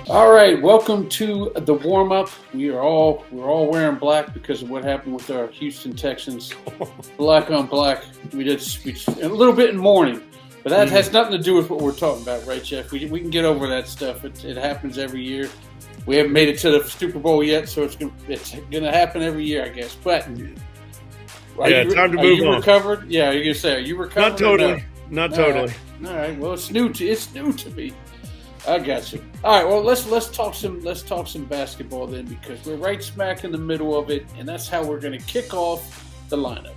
All right, welcome to the warm-up. We're all wearing black because of what happened with our Houston Texans. Black on black. We did a little bit in mourning, but that has nothing to do with what we're talking about, right, Jeff? We can get over that stuff. It happens every year. We haven't made it to the Super Bowl yet, so it's gonna happen every year, I guess. But time to move on. Are you recovered? Yeah, you're gonna say, are you recovered? Not totally. Not totally. All right. Well, it's new to me. I got you. All right. Well, let's talk some basketball then, because we're right smack in the middle of it, and that's how we're going to kick off the lineup.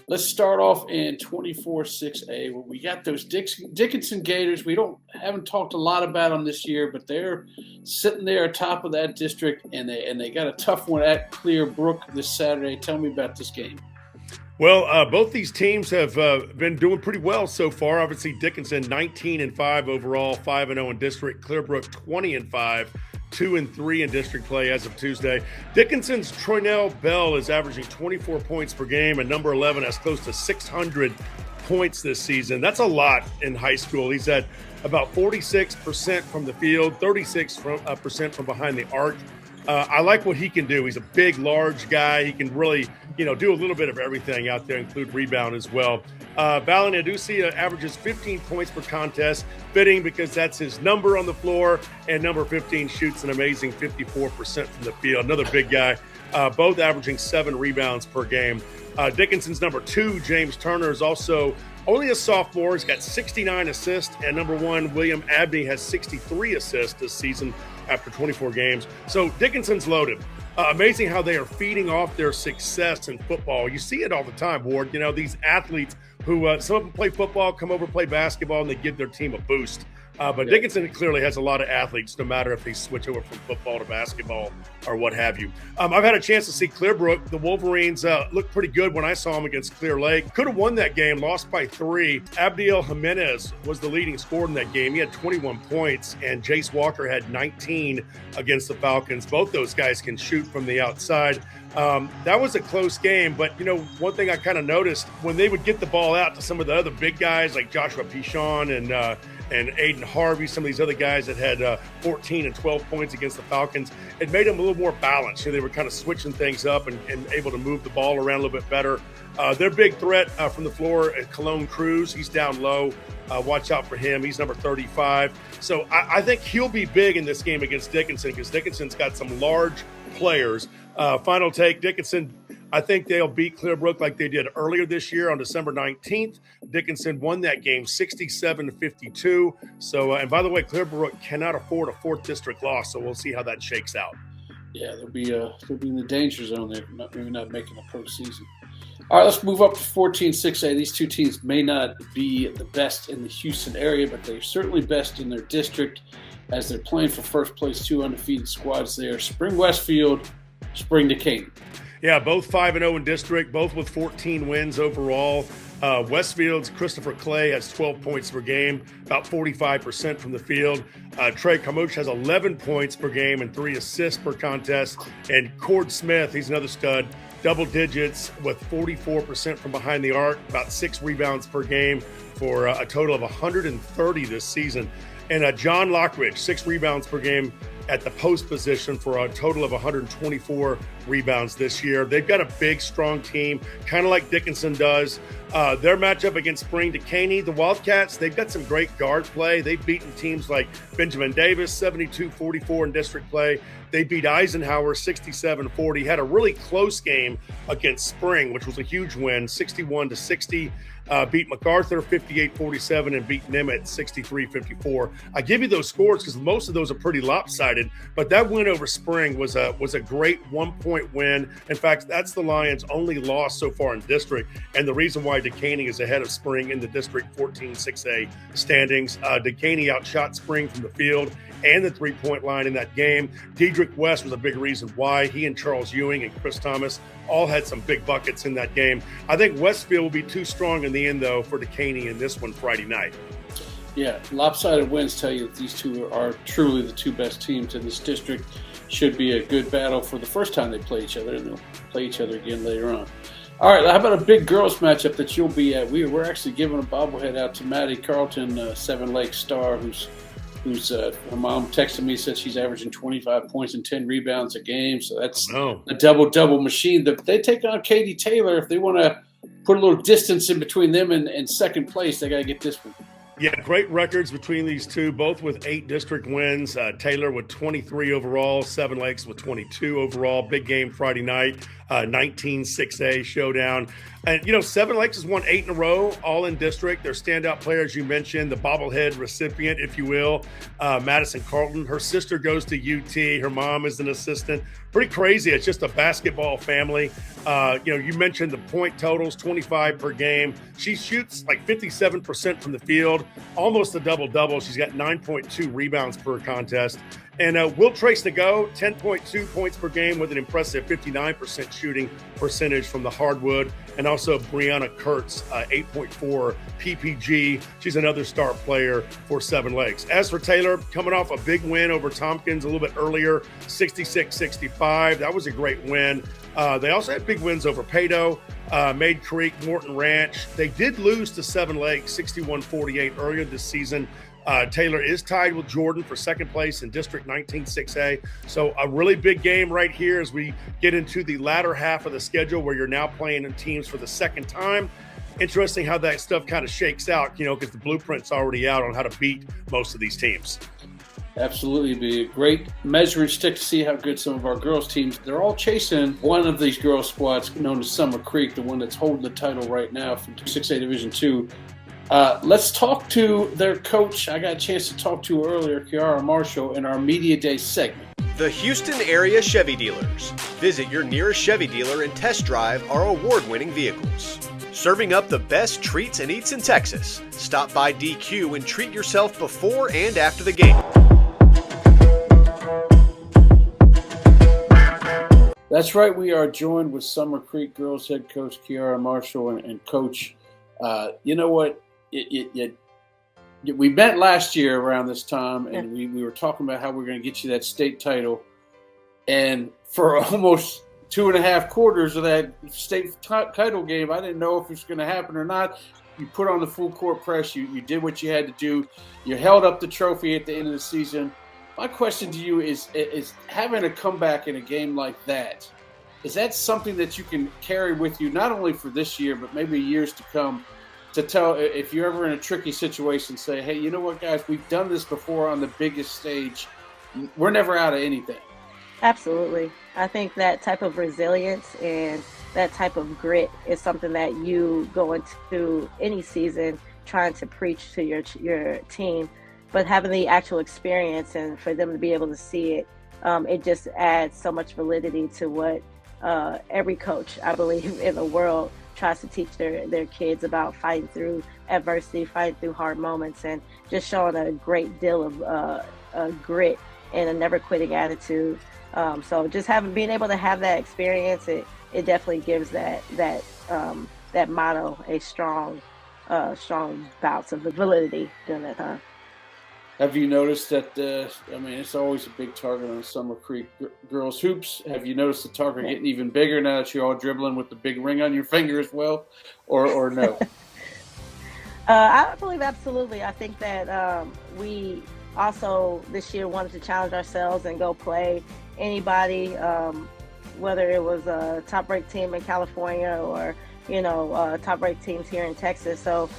Let's start off in 24-6A, where we got those Dickinson Gators. We haven't talked a lot about them this year, but they're sitting there atop of that district, and they got a tough one at Brook this Saturday. Tell me about this game. Well, both these teams have been doing pretty well so far. Obviously, Dickinson 19-5 overall, 5-0 in district. Clearbrook 20-5, 2-3 in district play as of Tuesday. Dickinson's Troynell Bell is averaging 24 points per game, and number 11 has close to 600 points this season. That's a lot in high school. He's at about 46% from the field, 36% from behind the arc. I like what he can do. He's a big, large guy. He can really, do a little bit of everything out there, include rebound as well. Valen Adusi averages 15 points per contest, fitting because that's his number on the floor, and number 15 shoots an amazing 54% from the field. Another big guy, both averaging 7 rebounds per game. Dickinson's number 2, James Turner, is also only a sophomore. He's got 69 assists, and number 1, William Abney, has 63 assists this season after 24 games. So Dickinson's loaded. Amazing how they are feeding off their success in football. You see it all the time, Ward. These athletes who some of them play football, come over, play basketball, and they give their team a boost. But Dickinson clearly has a lot of athletes, no matter if they switch over from football to basketball or what have you. I've had a chance to see Clearbrook. The Wolverines looked pretty good when I saw them against Clear Lake. Could have won that game, lost by 3. Abdiel Jimenez was the leading scorer in that game. He had 21 points, and Jace Walker had 19 against the Falcons. Both those guys can shoot from the outside. That was a close game, but one thing I kind of noticed, when they would get the ball out to some of the other big guys like Joshua Pichon and Aiden Harvey, some of these other guys that had 14 and 12 points against the Falcons, it made them a little more balanced. They were kind of switching things up and able to move the ball around a little bit better. Their big threat from the floor is Cologne Cruz. He's down low. Watch out for him. He's number 35. So I think he'll be big in this game against Dickinson, because Dickinson's got some large players. Final take, Dickinson, I think they'll beat Clearbrook like they did earlier this year on December 19th. Dickinson won that game 67-52. So, and by the way, Clearbrook cannot afford a 4th district loss, so we'll see how that shakes out. Yeah, they'll be in the danger zone there, maybe not making the postseason. All right, let's move up to 14-6A. These two teams may not be the best in the Houston area, but they're certainly best in their district, as they're playing for first place. 2 undefeated squads there: Spring Westfield, Spring Decatur. Yeah, both 5-0 in district, both with 14 wins overall. Westfield's Christopher Clay has 12 points per game, about 45% from the field. Trey Kamuch has 11 points per game and 3 assists per contest. And Cord Smith, he's another stud, double digits with 44% from behind the arc, about 6 rebounds per game for a total of 130 this season. And John Lockridge, 6 rebounds per game at the post position for a total of 124 rebounds this year. They've got a big, strong team, kind of like Dickinson does. Their matchup against Spring Decaney, the Wildcats, they've got some great guard play. They've beaten teams like Benjamin Davis, 72-44 in district play. They beat Eisenhower 67-40, had a really close game against Spring, which was a huge win, 61-60. Beat MacArthur 58-47 and beat Nimitz 63-54. I give you those scores because most of those are pretty lopsided, but that win over Spring was a great 1-point win. In fact, that's the Lions' only loss so far in district, and the reason why Decaney is ahead of Spring in the district 14-6A standings. Decaney outshot Spring from the field and the three-point line in that game. Dedrick West was a big reason why. He and Charles Ewing and Chris Thomas all had some big buckets in that game. I think Westfield will be too strong in the end, though, for Decaney in this one Friday night. Yeah, lopsided wins tell you that these two are truly the two best teams in this district. should be a good battle for the first time they play each other, and they'll play each other again later on. All right, how about a big girls matchup that you'll be at? We're actually giving a bobblehead out to Maddie Carlton, Seven Lakes star, who's her mom texted me, said she's averaging 25 points and 10 rebounds a game. So that's a double machine. They take on Katie Taylor. If they want to put a little distance in between them and second place, they got to get this one. Yeah, great records between these two, both with 8 district wins. Taylor with 23 overall, Seven Lakes with 22 overall. Big game Friday night, 19-6A showdown. And, Seven Lakes has won 8 in a row, all in district. Their standout players, you mentioned, the bobblehead recipient, if you will, Madison Carlton. Her sister goes to UT. Her mom is an assistant. Pretty crazy. It's just a basketball family. You mentioned the point totals, 25 per game. She shoots like 57% from the field, almost a double-double. She's got 9.2 rebounds per contest. And Will Trace to go, 10.2 points per game with an impressive 59% shooting percentage from the hardwood. And also Brianna Kurtz, 8.4 PPG. She's another star player for Seven Lakes. As for Taylor, coming off a big win over Tompkins a little bit earlier, 66-65. That was a great win. They also had big wins over Pado, Maid Creek, Morton Ranch. They did lose to Seven Lakes, 61-48 earlier this season. Taylor is tied with Jordan for second place in District 19-6A. So a really big game right here as we get into the latter half of the schedule where you're now playing in teams for the second time. Interesting how that stuff kind of shakes out, because the blueprint's already out on how to beat most of these teams. Absolutely. It'd be a great measuring stick to see how good some of our girls teams. They're all chasing one of these girls squads known as Summer Creek, the one that's holding the title right now from 6A Division II. Let's talk to their coach. I got a chance to talk to earlier, Kiara Marshall, in our Media Day segment. The Houston area Chevy dealers. Visit your nearest Chevy dealer and test drive our award-winning vehicles. Serving up the best treats and eats in Texas. Stop by DQ and treat yourself before and after the game. That's right. We are joined with Summer Creek girls head coach Kiara Marshall and coach. You know what? We met last year around this time, and we were talking about how we're going to get you that state title. And for almost 2.5 quarters of that state title game, I didn't know if it was going to happen or not. You put on the full court press. You did what you had to do. You held up the trophy at the end of the season. My question to you is having a comeback in a game like that, is that something that you can carry with you not only for this year but maybe years to come, to tell if you're ever in a tricky situation, say, hey, you know what, guys, we've done this before on the biggest stage. We're never out of anything. Absolutely. I think that type of resilience and that type of grit is something that you go into any season trying to preach to your team, but having the actual experience and for them to be able to see it, it just adds so much validity to what every coach, I believe, in the world tries to teach their kids about fighting through adversity, fighting through hard moments, and just showing a great deal of grit and a never quitting attitude. So just being able to have that experience, it definitely gives that motto a strong bouts of validity during that time. Have you noticed that, it's always a big target on Summer Creek girls hoops. Have you noticed the target getting even bigger now that you're all dribbling with the big ring on your finger as well, or no? I believe absolutely. I think that we also this year wanted to challenge ourselves and go play anybody, whether it was a top-ranked team in California or top-ranked teams here in Texas. So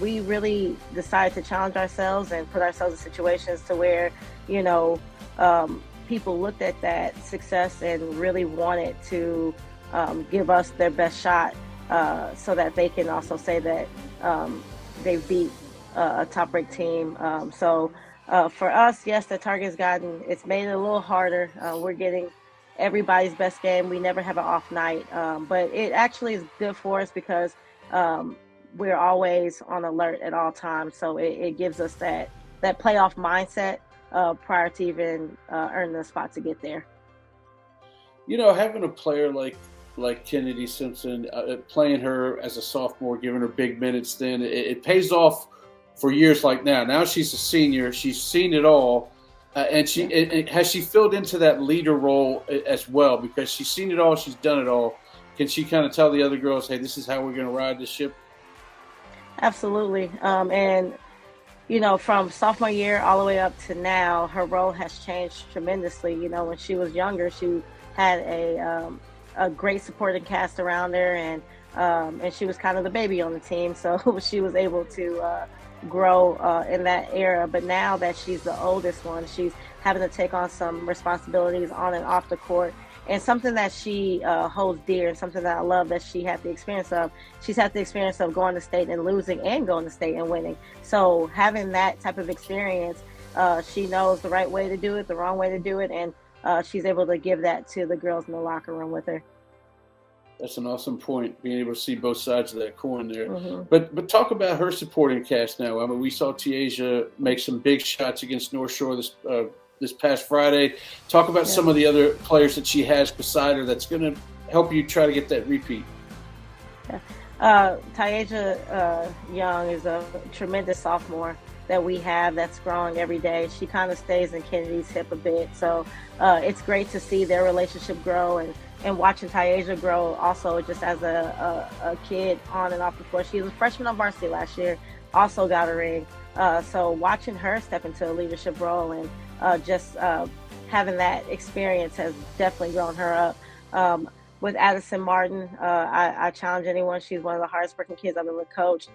we really decided to challenge ourselves and put ourselves in situations to where, people looked at that success and really wanted to give us their best shot so that they can also say that they beat a top-ranked team. So for us, yes, the target's it's made it a little harder. We're getting everybody's best game. We never have an off night, but it actually is good for us because we're always on alert at all times. So it gives us that playoff mindset prior to even earning the spot to get there. Having a player like Kennedy Simpson, playing her as a sophomore, giving her big minutes, then it pays off for years like now. Now she's a senior. She's seen it all. And has she filled into that leader role as well? Because she's seen it all, she's done it all. Can she kind of tell the other girls, hey, this is how we're going to ride this ship? Absolutely. And from sophomore year all the way up to now, her role has changed tremendously. When she was younger, she had a great supporting cast around her, and she was kind of the baby on the team. So she was able to grow in that era. But now that she's the oldest one, she's having to take on some responsibilities on and off the court. And something that she holds dear, and something that I love that she had the experience of. She's had the experience of going to state and losing, and going to state and winning. So having that type of experience, she knows the right way to do it, the wrong way to do it, and she's able to give that to the girls in the locker room with her. That's an awesome point, being able to see both sides of that coin there. Mm-hmm. But talk about her supporting cast now. I mean, we saw Tiaja make some big shots against North Shore this past Friday. Talk about some of the other players that she has beside her that's going to help you try to get that repeat. Tiaja Young is a tremendous sophomore that we have that's growing every day. She kind of stays in Kennedy's hip a bit. So it's great to see their relationship grow, and watching Tiaja grow also just as a kid on and off the floor. She was a freshman on varsity last year, also got a ring. So watching her step into a leadership role and just having that experience has definitely grown her up. With Addison Martin, I challenge anyone. She's one of the hardest working kids I've ever coached.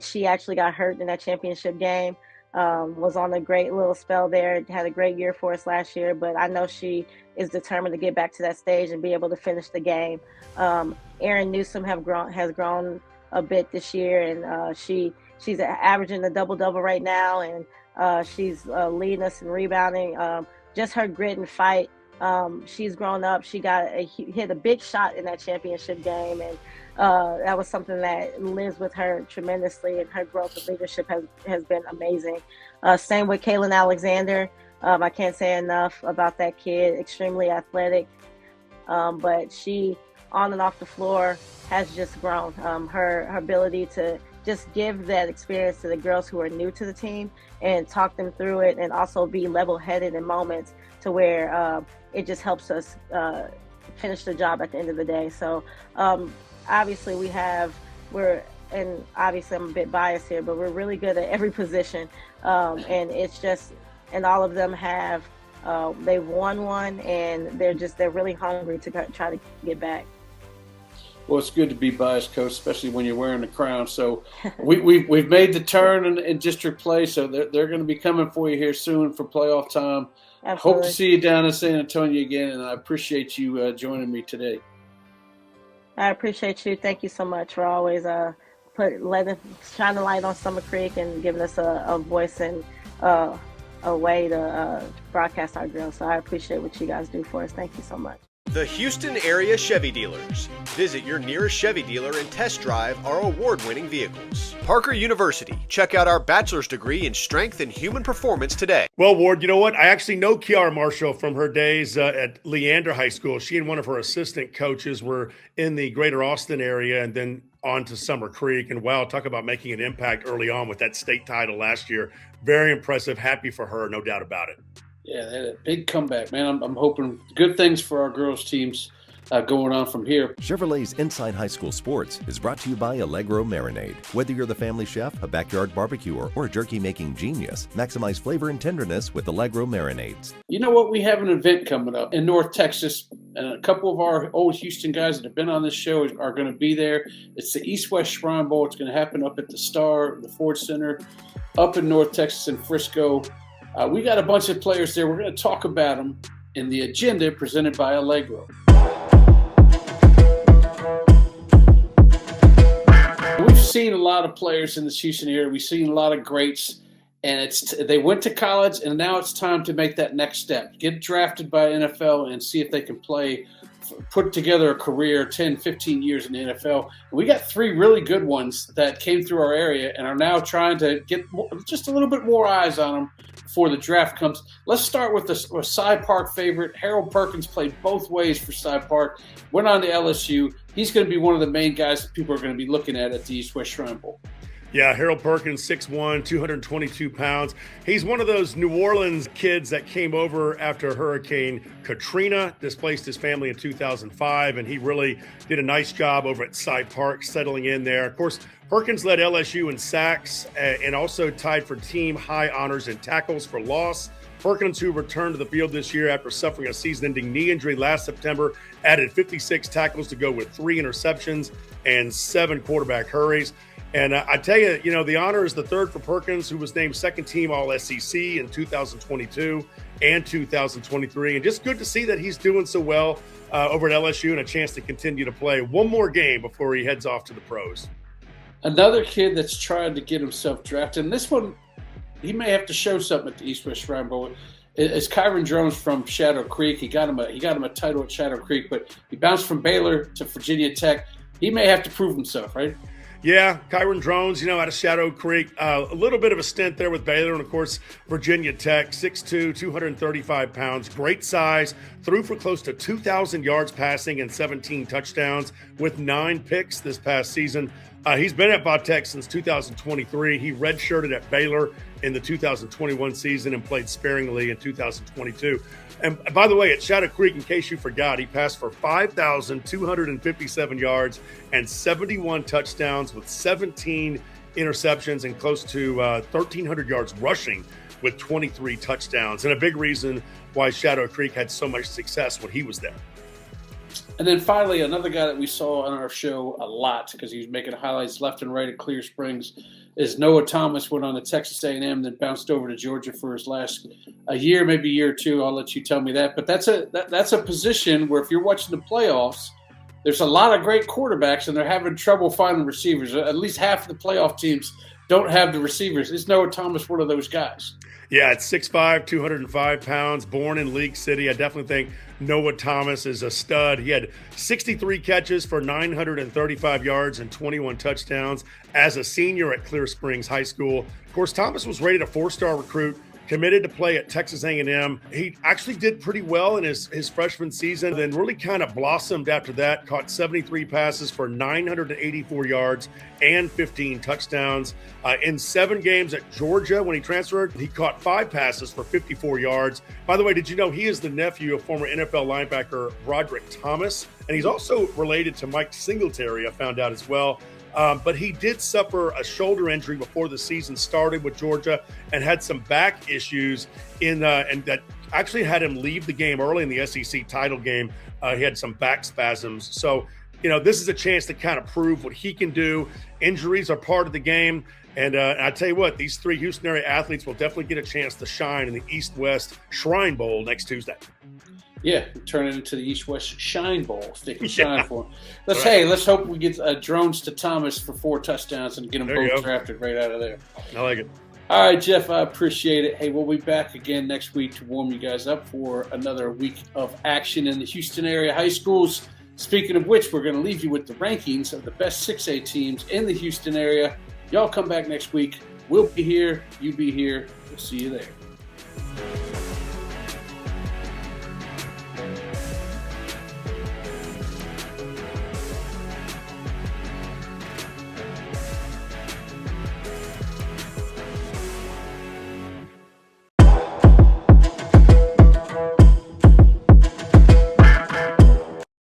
She actually got hurt in that championship game. Was on a great little spell there. Had a great year for us last year, but I know she is determined to get back to that stage and be able to finish the game. Erin Newsom has grown a bit this year, and she's averaging a double-double right now, and she's leading us in rebounding. Just her grit and fight. She's grown up. She hit a big shot in that championship game, and that was something that lives with her tremendously, and her growth and leadership has been amazing. Same with Kaylin Alexander. I can't say enough about that kid. Extremely athletic, but she, on and off the floor, has just grown. Her ability to just give that experience to the girls who are new to the team and talk them through it, and also be level-headed in moments to where it just helps us finish the job at the end of the day. So obviously obviously I'm a bit biased here, but we're really good at every position. And it's just, and all of them have, they've won one, and they're really hungry to try to get back. Well, it's good to be biased, Coach, especially when you're wearing the crown. So we've made the turn in district play, so they're going to be coming for you here soon for playoff time. Absolutely. Hope to see you down in San Antonio again, and I appreciate you joining me today. I appreciate you. Thank you so much for always shine a light on Summer Creek and giving us a voice and a way to broadcast our girls. So I appreciate what you guys do for us. Thank you so much. The Houston area Chevy dealers. Visit your nearest Chevy dealer and test drive our award-winning vehicles. Parker University. Check out our bachelor's degree in strength and human performance today. Well, Ward, you know what? I actually know Kiara Marshall from her days at Leander High School. She and one of her assistant coaches were in the greater Austin area and then on to Summer Creek. And wow, talk about making an impact early on with that state title last year. Very impressive. Happy for her, no doubt about it. Yeah, they had a big comeback, man. I'm hoping good things for our girls' teams going on from here. Chevrolet's Inside High School Sports is brought to you by Allegro Marinade. Whether you're the family chef, a backyard barbecuer, or a jerky-making genius, maximize flavor and tenderness with Allegro Marinades. You know what? We have an event coming up in North Texas, and a couple of our old Houston guys that have been on this show are going to be there. It's the East-West Shrine Bowl. It's going to happen up at the Star, the Ford Center, up in North Texas in Frisco. We got a bunch of players there. We're going to talk about them in the agenda presented by Allegro. We've seen a lot of players in this Houston area. We've seen a lot of greats, and they went to college, and now it's time to make that next step. Get drafted by NFL and see if they can play, put together a career 10, 15 years in the NFL. We got 3 really good ones that came through our area and are now trying to get just a little bit more eyes on them before the draft comes. Let's start with a Cy Park favorite. Harold Perkins played both ways for Cy Park, went on to LSU. He's going to be one of the main guys that people are going to be looking at the East-West Shrine Bowl. Yeah, Harold Perkins, 6'1", 222 pounds. He's one of those New Orleans kids that came over after Hurricane Katrina, displaced his family in 2005, and he really did a nice job over at Cy Park, settling in there. Of course, Perkins led LSU in sacks and also tied for team high honors in tackles for loss. Perkins, who returned to the field this year after suffering a season-ending knee injury last September, added 56 tackles to go with 3 interceptions and 7 quarterback hurries. And I tell you, the honor is the third for Perkins, who was named second team All-SEC in 2022 and 2023. And just good to see that he's doing so well over at LSU and a chance to continue to play one more game before he heads off to the pros. Another kid that's trying to get himself drafted, and this one, he may have to show something at the East-West Shrine Bowl. It's Kyron Jones from Shadow Creek. He got him a title at Shadow Creek, but he bounced from Baylor to Virginia Tech. He may have to prove himself, right? Yeah, Kyron Drones, out of Shadow Creek, a little bit of a stint there with Baylor, and of course, Virginia Tech, 6'2", 235 pounds, great size, threw for close to 2,000 yards passing and 17 touchdowns with 9 picks this past season. He's been at Vatech since 2023. He redshirted at Baylor in the 2021 season and played sparingly in 2022. And by the way, at Shadow Creek, in case you forgot, he passed for 5,257 yards and 71 touchdowns with 17 interceptions and close to 1,300 yards rushing with 23 touchdowns. And a big reason why Shadow Creek had so much success when he was there. And then finally, another guy that we saw on our show a lot because he was making highlights left and right at Clear Springs is Noah Thomas. Went on to Texas A&M, then bounced over to Georgia for his last year, maybe a year or two. I'll let you tell me that. But that's a position where if you're watching the playoffs, there's a lot of great quarterbacks, and they're having trouble finding receivers. At least half of the playoff teams don't have the receivers. Is Noah Thomas one of those guys? Yeah, at 6'5", 205 pounds, born in League City. I definitely think Noah Thomas is a stud. He had 63 catches for 935 yards and 21 touchdowns as a senior at Clear Springs High School. Of course, Thomas was rated a 4-star recruit, committed to play at Texas A&M. He actually did pretty well in his freshman season, then really kind of blossomed after that, caught 73 passes for 984 yards and 15 touchdowns. In 7 games at Georgia when he transferred, he caught 5 passes for 54 yards. By the way, did you know he is the nephew of former NFL linebacker Broderick Thomas? And he's also related to Mike Singletary, I found out as well. But he did suffer a shoulder injury before the season started with Georgia and had some back issues and that actually had him leave the game early in the SEC title game. He had some back spasms. So, this is a chance to kind of prove what he can do. Injuries are part of the game. And I tell you what, these 3 Houston area athletes will definitely get a chance to shine in the East-West Shrine Bowl next Tuesday. Yeah, turn it into the East-West Shine Bowl. If they can shine for him. Let's hope we get Drones to Thomas for 4 touchdowns and get them both drafted right out of there. I like it. All right, Jeff, I appreciate it. Hey, we'll be back again next week to warm you guys up for another week of action in the Houston area high schools. Speaking of which, we're going to leave you with the rankings of the best 6A teams in the Houston area. Y'all come back next week. We'll be here. You be here. We'll see you there.